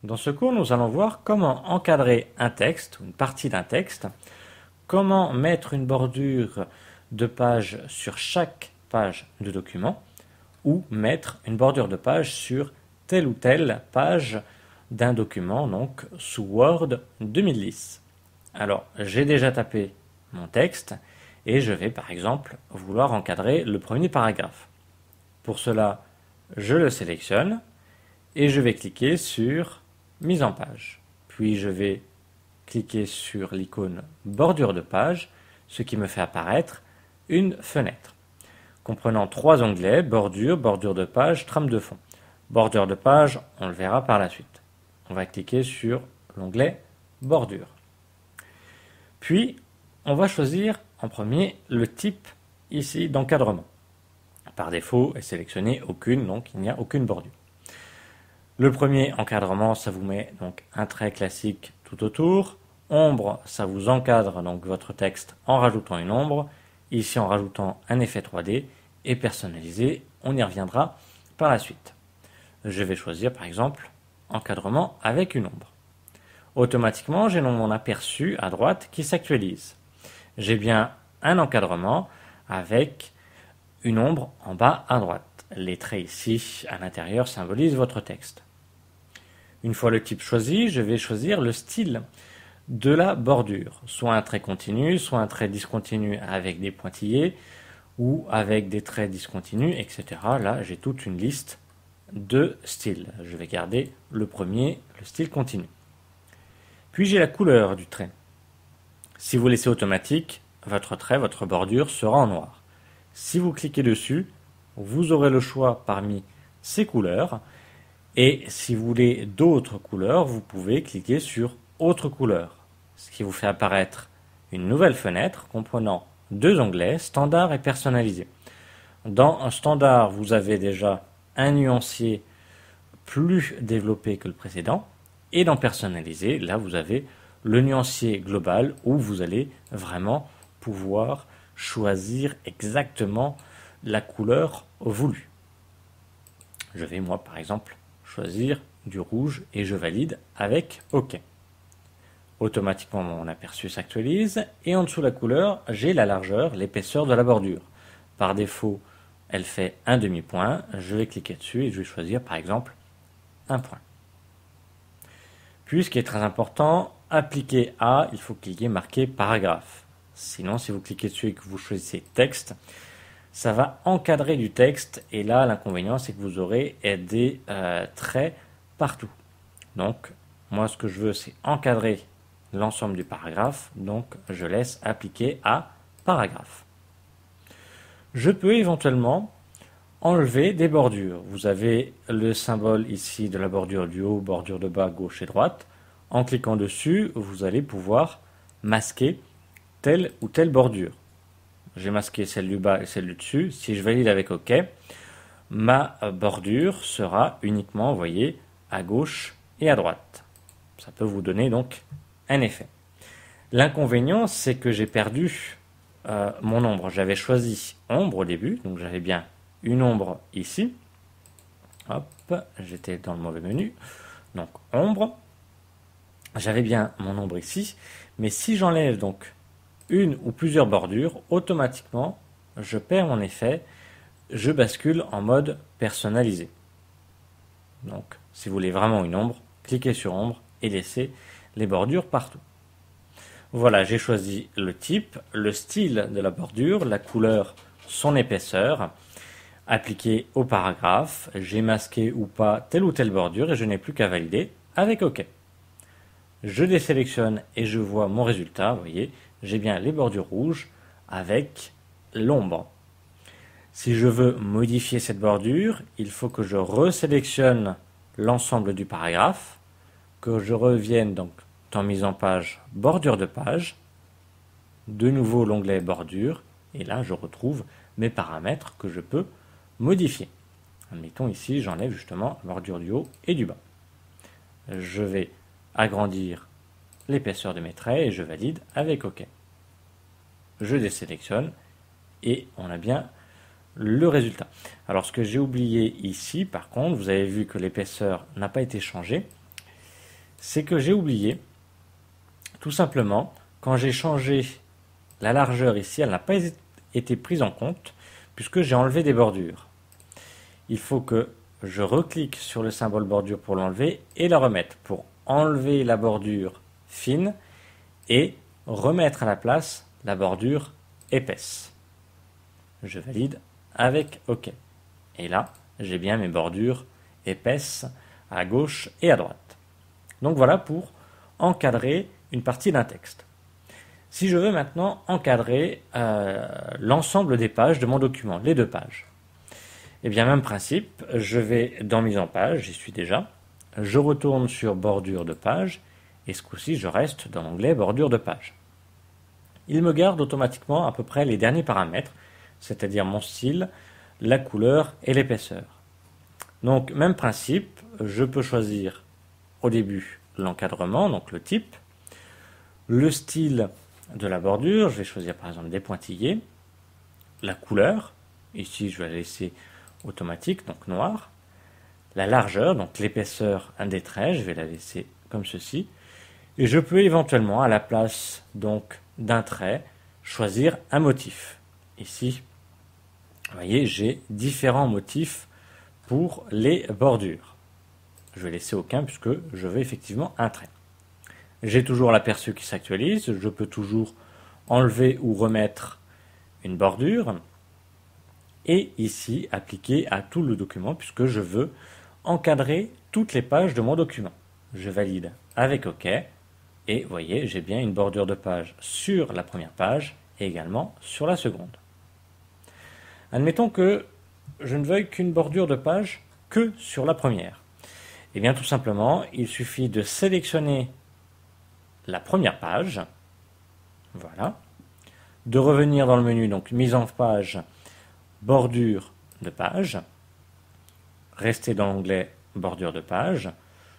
Dans ce cours, nous allons voir comment encadrer un texte, ou une partie d'un texte, comment mettre une bordure de page sur chaque page de document, ou mettre une bordure de page sur telle ou telle page d'un document, donc sous Word 2010. Alors, j'ai déjà tapé mon texte, et je vais par exemple vouloir encadrer le premier paragraphe. Pour cela, je le sélectionne, et je vais cliquer sur Mise en page. Puis je vais cliquer sur l'icône bordure de page, ce qui me fait apparaître une fenêtre comprenant trois onglets, bordure, bordure de page, trame de fond. Bordure de page, on le verra par la suite. On va cliquer sur l'onglet bordure. Puis, on va choisir en premier le type ici d'encadrement. Par défaut est sélectionné aucune, donc il n'y a aucune bordure. Le premier encadrement, ça vous met donc un trait classique tout autour. Ombre, ça vous encadre donc votre texte en rajoutant une ombre. Ici en rajoutant un effet 3D. Et personnalisé, on y reviendra par la suite. Je vais choisir par exemple encadrement avec une ombre. Automatiquement, j'ai mon aperçu à droite qui s'actualise. J'ai bien un encadrement avec une ombre en bas à droite. Les traits ici à l'intérieur symbolisent votre texte. Une fois le type choisi, je vais choisir le style de la bordure, soit un trait continu, soit un trait discontinu avec des pointillés, ou avec des traits discontinus, etc. Là, j'ai toute une liste de styles. Je vais garder le premier, le style continu. Puis j'ai la couleur du trait. Si vous laissez automatique, votre trait, votre bordure sera en noir. Si vous cliquez dessus, vous aurez le choix parmi ces couleurs. Et si vous voulez d'autres couleurs, vous pouvez cliquer sur Autre couleur, ce qui vous fait apparaître une nouvelle fenêtre comprenant deux onglets, Standard et Personnalisé. Dans un Standard, vous avez déjà un nuancier plus développé que le précédent. Et dans Personnalisé, là, vous avez le nuancier global où vous allez vraiment pouvoir choisir exactement la couleur voulue. Je vais, moi, par exemple, choisir du rouge et je valide avec OK. Automatiquement, mon aperçu s'actualise et en dessous de la couleur, j'ai la largeur, l'épaisseur de la bordure. Par défaut, elle fait un demi-point. Je vais cliquer dessus et je vais choisir par exemple un point. Puis, ce qui est très important, appliquer à, il faut qu'il y ait marqué paragraphe. Sinon, si vous cliquez dessus et que vous choisissez texte, ça va encadrer du texte et là, l'inconvénient, c'est que vous aurez des traits partout. Donc, moi, ce que je veux, c'est encadrer l'ensemble du paragraphe, donc je laisse appliquer à paragraphe. Je peux éventuellement enlever des bordures. Vous avez le symbole ici de la bordure du haut, bordure de bas, gauche et droite. En cliquant dessus, vous allez pouvoir masquer telle ou telle bordure. J'ai masqué celle du bas et celle du dessus. Si je valide avec OK, ma bordure sera uniquement, vous voyez, à gauche et à droite. Ça peut vous donner donc un effet. L'inconvénient, c'est que j'ai perdu mon ombre. J'avais choisi ombre au début, donc j'avais bien une ombre ici. Hop, j'étais dans le mauvais menu. Donc ombre. J'avais bien mon ombre ici, mais si j'enlève donc une ou plusieurs bordures, automatiquement, je perds mon effet. Je bascule en mode personnalisé. Donc, si vous voulez vraiment une ombre, cliquez sur ombre et laissez les bordures partout. Voilà, j'ai choisi le type, le style de la bordure, la couleur, son épaisseur, appliqué au paragraphe. J'ai masqué ou pas telle ou telle bordure et je n'ai plus qu'à valider avec OK. Je désélectionne et je vois mon résultat. Vous voyez, j'ai bien les bordures rouges avec l'ombre. Si je veux modifier cette bordure, il faut que je resélectionne l'ensemble du paragraphe, que je revienne donc dans mise en page, bordure de page, de nouveau l'onglet bordure, et là je retrouve mes paramètres que je peux modifier. Admettons ici, j'enlève justement la bordure du haut et du bas. Je vais agrandir l'épaisseur de mes traits et je valide avec OK. Je désélectionne et on a bien le résultat. Alors ce que j'ai oublié ici, par contre, vous avez vu que l'épaisseur n'a pas été changée. c'est que j'ai oublié, tout simplement, quand j'ai changé la largeur ici, elle n'a pas été prise en compte, puisque j'ai enlevé des bordures. Il faut que je reclique sur le symbole bordure pour l'enlever et la remettre, pour enlever la bordure fine et remettre à la place la bordure épaisse. Je valide avec OK. Et là, j'ai bien mes bordures épaisses à gauche et à droite. Donc voilà pour encadrer une partie d'un texte. Si je veux maintenant encadrer l'ensemble des pages de mon document, les 2 pages, eh bien même principe, je vais dans mise en page, j'y suis déjà, je retourne sur bordure de page, et ce coup-ci je reste dans l'onglet bordure de page. Il me garde automatiquement à peu près les derniers paramètres, c'est-à-dire mon style, la couleur et l'épaisseur. Donc même principe, je peux choisir au début l'encadrement, donc le type, le style de la bordure, je vais choisir par exemple des pointillés, la couleur, ici je vais la laisser automatique, donc noir, la largeur, donc l'épaisseur des traits, je vais la laisser comme ceci, et je peux éventuellement à la place donc d'un trait choisir un motif. Ici, vous voyez, j'ai différents motifs pour les bordures. Je vais laisser aucun puisque je veux effectivement un trait. J'ai toujours l'aperçu qui s'actualise, je peux toujours enlever ou remettre une bordure et ici appliquer à tout le document puisque je veux encadrer toutes les pages de mon document. Je valide avec OK et vous voyez, j'ai bien une bordure de page sur la première page et également sur la seconde. Admettons que je ne veuille qu'une bordure de page que sur la première. Et bien tout simplement, il suffit de sélectionner la première page, voilà, de revenir dans le menu, donc mise en page, bordure de page, rester dans l'onglet bordure de page,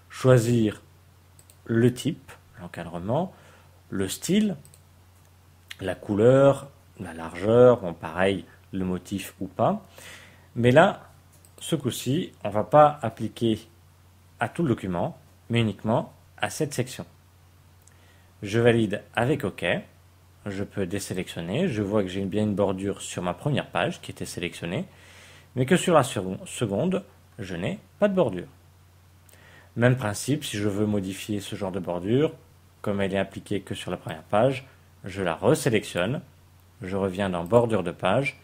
choisir le type, l'encadrement, le style, la couleur, la largeur, bon pareil, le motif ou pas. Mais là, ce coup-ci, on ne va pas appliquer à tout le document, mais uniquement à cette section. Je valide avec OK. Je peux désélectionner. Je vois que j'ai bien une bordure sur ma première page qui était sélectionnée, mais que sur la seconde, je n'ai pas de bordure. Même principe, si je veux modifier ce genre de bordure, comme elle est appliquée que sur la première page, je la resélectionne, je reviens dans bordure de page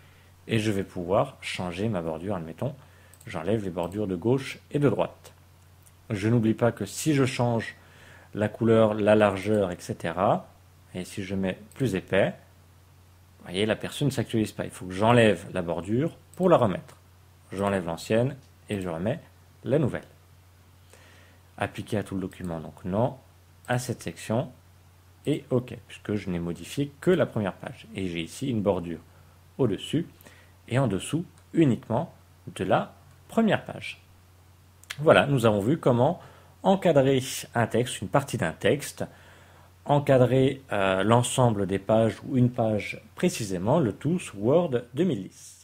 et je vais pouvoir changer ma bordure. Admettons, j'enlève les bordures de gauche et de droite. Je n'oublie pas que si je change la couleur, la largeur, etc., et si je mets plus épais, vous voyez, l'aperçu ne s'actualise pas. Il faut que j'enlève la bordure pour la remettre. J'enlève l'ancienne et je remets la nouvelle. Appliquer à tout le document, donc non, à cette section, et OK, puisque je n'ai modifié que la première page. Et j'ai ici une bordure au-dessus et en dessous uniquement de la première page. Voilà, nous avons vu comment encadrer un texte, une partie d'un texte, encadrer l'ensemble des pages ou une page précisément, le tout sous Word 2010.